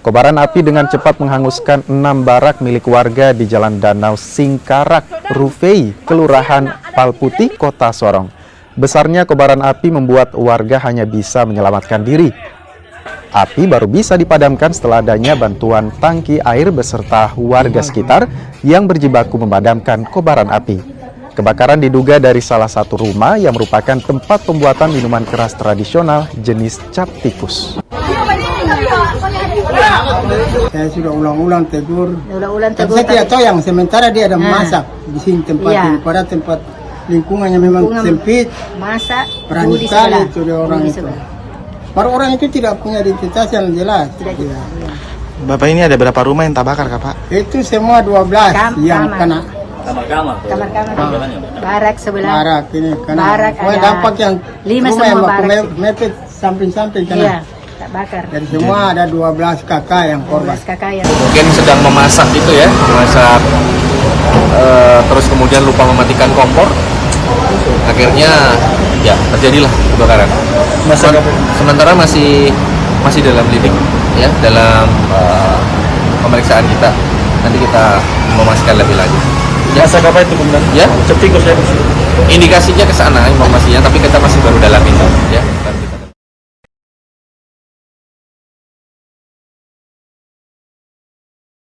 Kobaran api dengan cepat menghanguskan 6 barak milik warga di Jalan Danau Singkarak, Rufei, Kelurahan Palputih, Kota Sorong. Besarnya kobaran api membuat warga hanya bisa menyelamatkan diri. Api baru bisa dipadamkan setelah adanya bantuan tangki air beserta warga sekitar yang berjibaku memadamkan kobaran api. Kebakaran diduga dari salah satu rumah yang merupakan tempat pembuatan minuman keras tradisional jenis cap tikus. Saya sudah ulang-ulang tegur. Tapi Saya tidak tahu yang sementara dia ada masak di sini tempat ini. Pada tempat lingkungannya memang sempit. Masak. Berani sekali itu dia orang itu. Para orang itu tidak punya identitas yang jelas. Tidak. Bapak ini ada berapa rumah yang terbakar, Pak? Itu semua 12 yang kena. Kamar-kamar. Barak sebelah. Barak ini kena. Barak Pokoknya ada dampak yang 5 rumah yang semua barak. mepet samping-samping kena. Iya, tak bakar. Dan semua ada 12 kakak yang korban. 12 kakak ya. Mungkin sedang memasak gitu ya, memasak terus kemudian lupa mematikan kompor, akhirnya ya terjadilah kebakaran. Sementara masih dalam lidik ya, dalam pemeriksaan kita. Nanti kita memastikan lebih lanjut. Masak apa itu kemudian? Ya, Cap tikus ya? indikasinya ke sana informasinya, tapi kita masih baru dalamin.